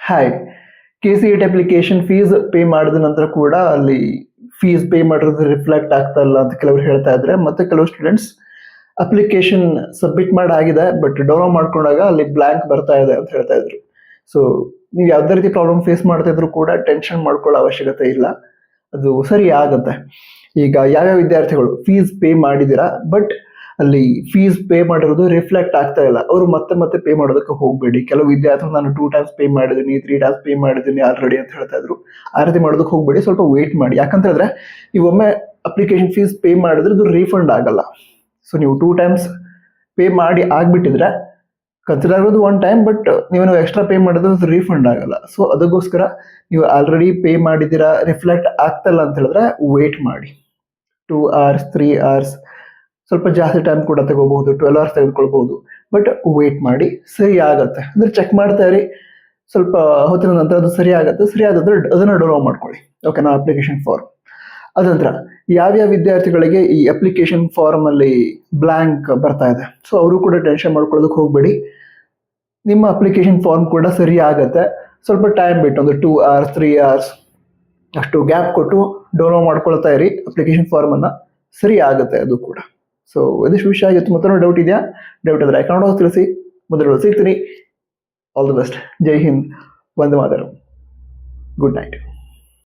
Hi, KCET application fees pay ಮಾಡಿದ ನಂತರ ಕೂಡ ಅಲ್ಲಿ ಫೀಸ್ ಪೇ ಮಾಡಿರೋದು ರಿಫ್ಲೆಕ್ಟ್ ಆಗ್ತಾ ಇಲ್ಲ ಅಂತ ಕೆಲವರು ಹೇಳ್ತಾ ಇದ್ದಾರೆ. ಮತ್ತೆ ಕೆಲವು ಸ್ಟೂಡೆಂಟ್ಸ್ ಅಪ್ಲಿಕೇಶನ್ ಸಬ್ಮಿಟ್ ಮಾಡಾಗಿದೆ ಬಟ್ ಡೌನ್ಲೋಡ್ ಮಾಡ್ಕೊಂಡಾಗ ಅಲ್ಲಿ ಬ್ಲಾಂಕ್ ಬರ್ತಾ ಇದೆ ಅಂತ ಹೇಳ್ತಾ ಇದ್ರು. ಸೊ ನೀವು ಯಾವುದೇ ರೀತಿ ಪ್ರಾಬ್ಲಮ್ ಫೇಸ್ ಮಾಡ್ತಾ ಇದ್ರು ಕೂಡ ಟೆನ್ಷನ್ ಮಾಡ್ಕೊಳ್ಳೋ ಅವಶ್ಯಕತೆ ಇಲ್ಲ, ಅದು ಸರಿ ಆಗುತ್ತೆ. ಈಗ ಯಾವ್ಯಾವ ವಿದ್ಯಾರ್ಥಿಗಳು ಫೀಸ್ ಪೇ ಮಾಡಿದ್ದೀರಾ ಬಟ್ ಅಲ್ಲಿ ಫೀಸ್ ಪೇ ಮಾಡಿರೋದು ರಿಫ್ಲೆಕ್ಟ್ ಆಗ್ತಾ ಇಲ್ಲ, ಅವರು ಮತ್ತೆ ಪೇ ಮಾಡೋದಕ್ಕೆ ಹೋಗಬೇಡಿ. ಕೆಲವು ವಿದ್ಯಾರ್ಥಿಗಳು ನಾನು 2 ಟೈಮ್ಸ್ ಪೇ ಮಾಡಿದ್ದೀನಿ, 3 ಟೈಮ್ಸ್ ಪೇ ಮಾಡಿದ್ದೀನಿ ಆಲ್ರೆಡಿ ಅಂತ ಹೇಳ್ತಾ ಇದ್ರು. ಆ ರೀತಿ ಮಾಡೋದಕ್ಕೆ ಹೋಗಬೇಡಿ, ಸ್ವಲ್ಪ ವೇಟ್ ಮಾಡಿ. ಯಾಕಂತ ಹೇಳಿದ್ರೆ ನೀವು ಒಮ್ಮೆ ಅಪ್ಲಿಕೇಶನ್ ಫೀಸ್ ಪೇ ಮಾಡಿದ್ರೆ ಅದು ರೀಫಂಡ್ ಆಗಲ್ಲ. ಸೊ ನೀವು 2 ಟೈಮ್ಸ್ ಪೇ ಮಾಡಿ ಆಗ್ಬಿಟ್ಟಿದ್ರೆ ಕನ್ಸಿಡರ್ ಆಗೋದು 1 ಟೈಮ್, ಬಟ್ ನೀವೇನು ಎಕ್ಸ್ಟ್ರಾ ಪೇ ಮಾಡಿದ್ರೆ ಅದು ರೀಫಂಡ್ ಆಗಲ್ಲ. ಸೊ ಅದಕ್ಕೋಸ್ಕರ ನೀವು ಆಲ್ರೆಡಿ ಪೇ ಮಾಡಿದ್ದೀರಾ, ರಿಫ್ಲೆಕ್ಟ್ ಆಗ್ತಲ್ಲ ಅಂತ ಹೇಳಿದ್ರೆ ವೇಟ್ ಮಾಡಿ. 2 hours 3 hours ಸ್ವಲ್ಪ ಜಾಸ್ತಿ ಟೈಮ್ ಕೂಡ ತಗೋಬಹುದು, 12 hours ತೆಗೆದುಕೊಳ್ಬಹುದು. ಬಟ್ ವೇಟ್ ಮಾಡಿ, ಸರಿ ಆಗತ್ತೆ ಅಂದ್ರೆ ಚೆಕ್ ಮಾಡ್ತಾ ಇರಿ. ಸ್ವಲ್ಪ ಹೊತ್ತಿನ ನಂತರ ಅದು ಸರಿ ಆಗುತ್ತೆ. ಸರಿ ಆದ್ರೆ ಅದನ್ನ ಡೌನ್ಲೋಡ್ ಮಾಡ್ಕೊಳ್ಳಿ. ಓಕೆನಾ, ಅಪ್ಲಿಕೇಶನ್ ಫಾರ್ಮ್. ಅದ ನಂತರ ಯಾವ್ಯಾವ ವಿದ್ಯಾರ್ಥಿಗಳಿಗೆ ಈ ಅಪ್ಲಿಕೇಶನ್ ಫಾರ್ಮ್ ಅಲ್ಲಿ ಬ್ಲಾಂಕ್ ಬರ್ತಾ ಇದೆ, ಸೊ ಅವರು ಕೂಡ ಟೆನ್ಷನ್ ಮಾಡ್ಕೊಳ್ಳೋದಕ್ಕೆ ಹೋಗಬೇಡಿ. ನಿಮ್ಮ ಅಪ್ಲಿಕೇಶನ್ ಫಾರ್ಮ್ ಕೂಡ ಸರಿ ಆಗತ್ತೆ. ಸ್ವಲ್ಪ ಟೈಮ್ ಬಿಟ್ಟು ಒಂದು 2 hours 3 hours ಅಷ್ಟು ಗ್ಯಾಪ್ ಕೊಟ್ಟು ಡೌನ್ಲೋಡ್ ಮಾಡ್ಕೊಳ್ತಾ ಇರಿ ಅಪ್ಲಿಕೇಶನ್ ಫಾರ್ಮ್ ಅನ್ನ, ಸರಿ ಆಗುತ್ತೆ ಅದು ಕೂಡ. ಸೊ ಇದಿಷ್ಟು ವಿಷಯ ಆಗಿತ್ತು. ಮತ್ತೆ ಡೌಟ್ ಇದೆಯಾ? ಡೌಟ್ ಇದ್ರೆ ಕನ್ನಡ ತಿಳಿಸಿ, ಮೊದಲು ಸಿಗ್ತೀನಿ. All the best. Jai Hind, Vande Mataram. Good night.